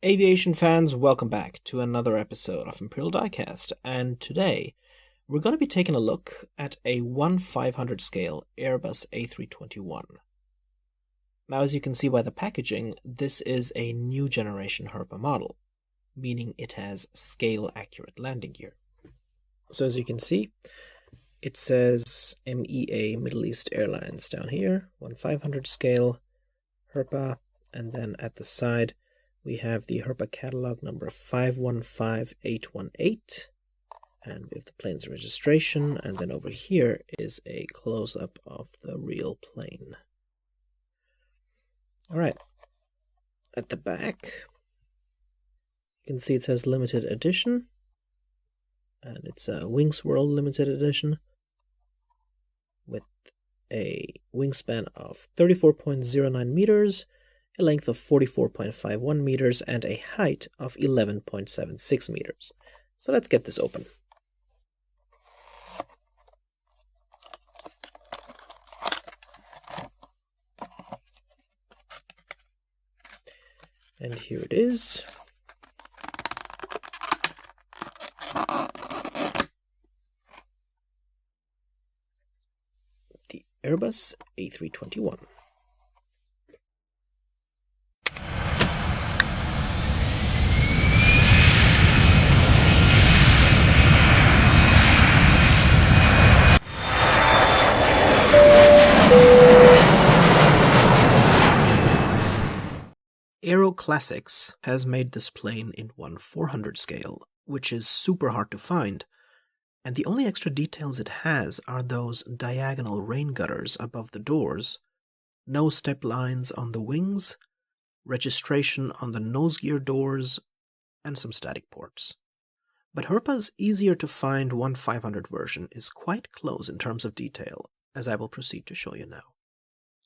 Aviation fans, welcome back to another episode of Imperial Diecast, and today we're going to be taking a look at a 1/500 scale Airbus A321. Now, as you can see by the packaging, this is a new generation Herpa model, meaning it has scale-accurate landing gear. So as you can see, it says MEA Middle East Airlines down here, 1/500 scale Herpa, and then at the side we have the Herpa catalog number 515818, and we have the plane's registration, and then over here is a close-up of the real plane. Alright, at the back, you can see it says limited edition, and it's a Wing Swirl limited edition with a wingspan of 34.09 meters, a length of 44.51 meters, and a height of 11.76 meters. So let's get this open. And here it is. The Airbus A321. Aero Classics has made this plane in 1/400 scale, which is super hard to find, and the only extra details it has are those diagonal rain gutters above the doors, no step lines on the wings, registration on the nose gear doors, and some static ports. But Herpa's easier to find 1/500 version is quite close in terms of detail, as I will proceed to show you now.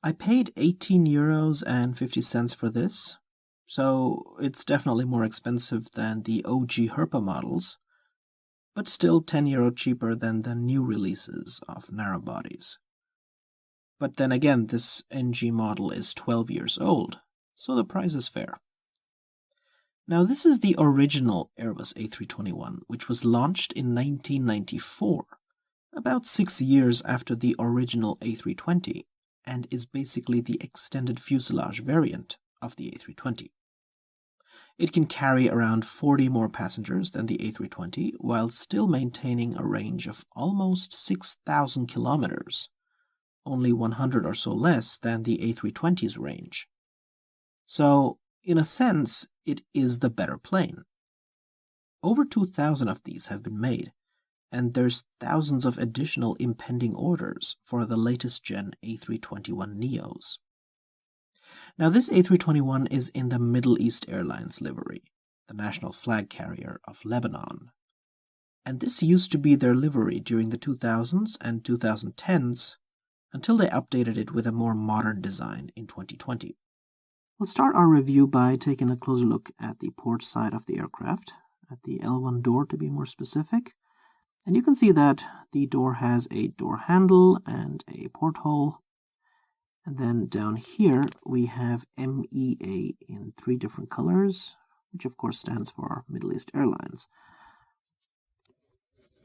I paid €18.50 for this, so it's definitely more expensive than the OG Herpa models, but still €10 cheaper than the new releases of narrow bodies. But then again, this NG model is 12 years old, so the price is fair. Now, this is the original Airbus A321, which was launched in 1994, about 6 years after the original A320, and is basically the extended fuselage variant of the A320. It can carry around 40 more passengers than the A320, while still maintaining a range of almost 6,000 kilometers, only 100 or so less than the A320's range. So, in a sense, it is the better plane. Over 2,000 of these have been made, and there's thousands of additional impending orders for the latest gen A321 Neos. Now, this A321 is in the Middle East Airlines livery, the national flag carrier of Lebanon. And this used to be their livery during the 2000s and 2010s, until they updated it with a more modern design in 2020. Let's start our review by taking a closer look at the port side of the aircraft, at the L1 door to be more specific. And you can see that the door has a door handle and a porthole. And then down here we have MEA in 3 different colors, which of course stands for Middle East Airlines.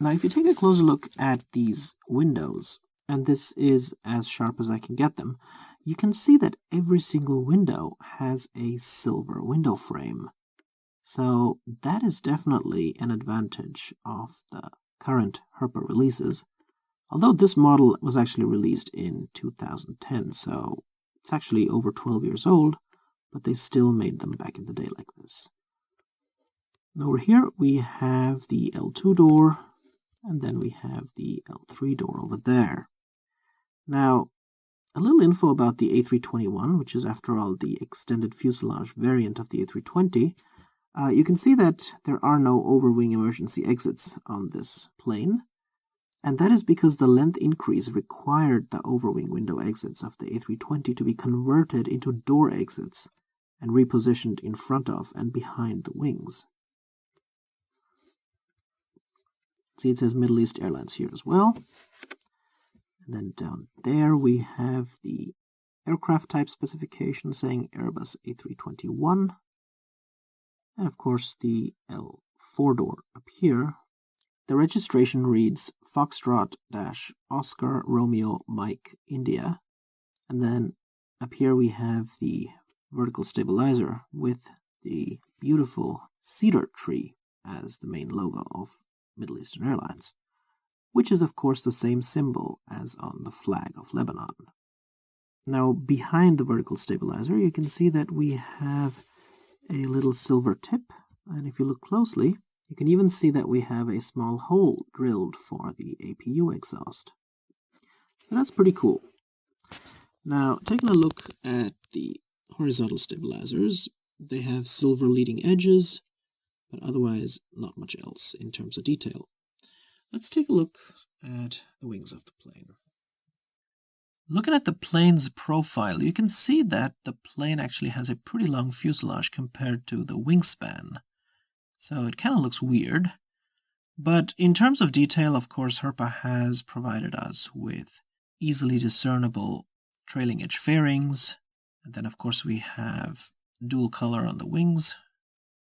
Now, if you take a closer look at these windows, and this is as sharp as I can get them, you can see that every single window has a silver window frame. So that is definitely an advantage of the current Herpa releases, although this model was actually released in 2010, so it's actually over 12 years old, but they still made them back in the day like this. And over here we have the L2 door, and then we have the L3 door over there. Now, a little info about the A321, which is after all the extended fuselage variant of the A320. You can see that there are no overwing emergency exits on this plane, and that is because the length increase required the overwing window exits of the A320 to be converted into door exits and repositioned in front of and behind the wings. See, it says Middle East Airlines here as well. And then down there we have the aircraft type specification saying Airbus A321. And of course the L4 door up here. The registration reads Foxtrot-Oscar Romeo Mike India. And then up here we have the vertical stabilizer with the beautiful cedar tree as the main logo of Middle Eastern Airlines, which is of course the same symbol as on the flag of Lebanon. Now behind the vertical stabilizer you can see that we have a little silver tip, and if you look closely you can even see that we have a small hole drilled for the APU exhaust. So that's pretty cool. Now taking a look at the horizontal stabilizers, they have silver leading edges, but otherwise not much else in terms of detail. Let's take a look at the wings of the plane. Looking at the plane's profile, you can see that the plane actually has a pretty long fuselage compared to the wingspan. So it kind of looks weird. But in terms of detail, of course, Herpa has provided us with easily discernible trailing edge fairings. And then, of course, we have dual color on the wings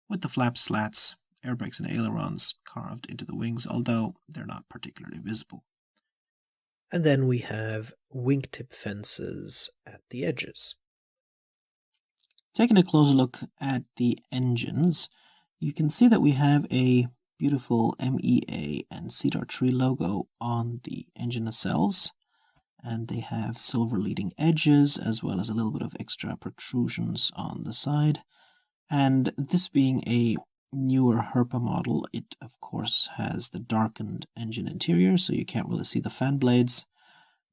with the flap slats, air brakes, and ailerons carved into the wings, although they're not particularly visible. And then we have wingtip fences at the edges. Taking a closer look at the engines, you can see that we have a beautiful MEA and cedar tree logo on the engine nacelles, and they have silver leading edges as well as a little bit of extra protrusions on the side. And this being a newer Herpa model, it of course has the darkened engine interior, so you can't really see the fan blades,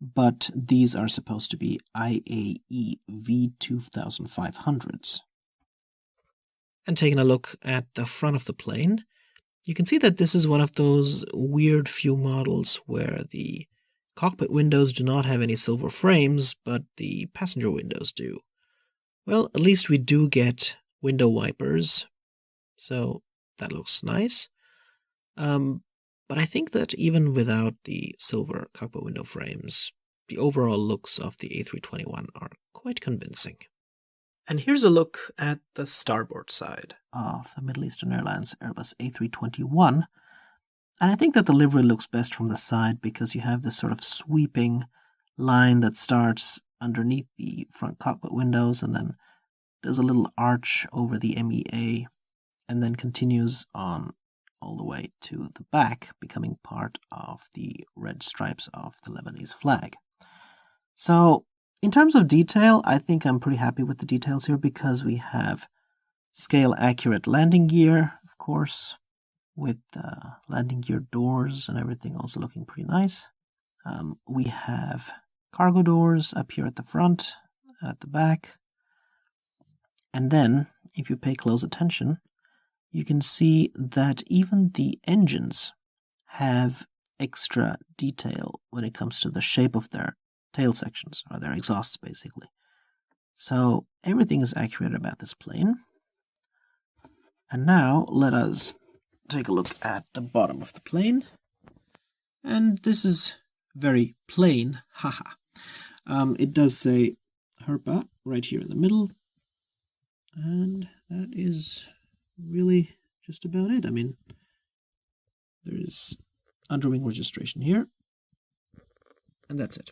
but these are supposed to be IAE V2500s. And taking a look at the front of the plane, you can see that this is one of those weird few models where the cockpit windows do not have any silver frames, but the passenger windows do. Well, at least we do get window wipers, so that looks nice. But I think that even without the silver cockpit window frames, the overall looks of the A321 are quite convincing. And here's a look at the starboard side of the Middle Eastern Airlines Airbus A321. And I think that the livery looks best from the side because you have this sort of sweeping line that starts underneath the front cockpit windows and then there's a little arch over the MEA and then continues on all the way to the back, becoming part of the red stripes of the Lebanese flag. So in terms of detail, I think I'm pretty happy with the details here because we have scale-accurate landing gear, of course, with landing gear doors and everything also looking pretty nice. We have cargo doors up here at the front, at the back. And then, if you pay close attention, you can see that even the engines have extra detail when it comes to the shape of their tail sections, or their exhausts basically. So everything is accurate about this plane. And now let us take a look at the bottom of the plane. And this is very plain, haha. It does say Herpa right here in the middle. And that is really just about it. I mean, there is underwing registration here. And that's it.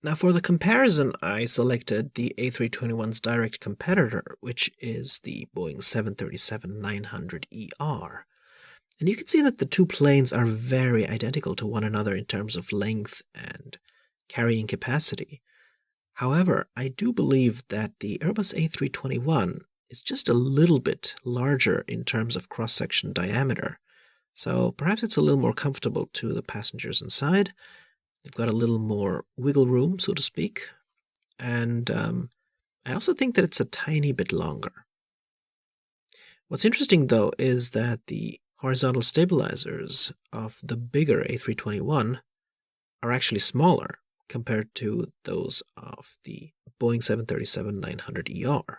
Now for the comparison, I selected the A321's direct competitor, which is the Boeing 737-900ER. And you can see that the two planes are very identical to one another in terms of length and carrying capacity. However, I do believe that the Airbus A321 is just a little bit larger in terms of cross-section diameter, so perhaps it's a little more comfortable to the passengers inside. They've got a little more wiggle room, so to speak, and I also think that it's a tiny bit longer. What's interesting, though, is that the horizontal stabilizers of the bigger A321 are actually smaller compared to those of the Boeing 737-900ER.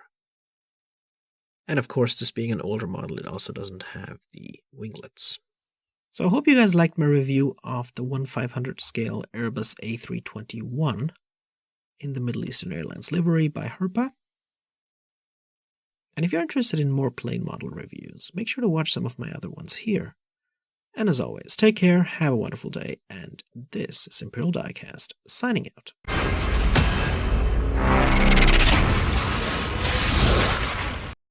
And of course, this being an older model, it also doesn't have the winglets. So I hope you guys liked my review of the 1/500 scale Airbus A321 in the Middle Eastern Airlines livery by Herpa. And if you're interested in more plane model reviews, make sure to watch some of my other ones here. And as always, take care, have a wonderful day, and this is Imperial Diecast, signing out.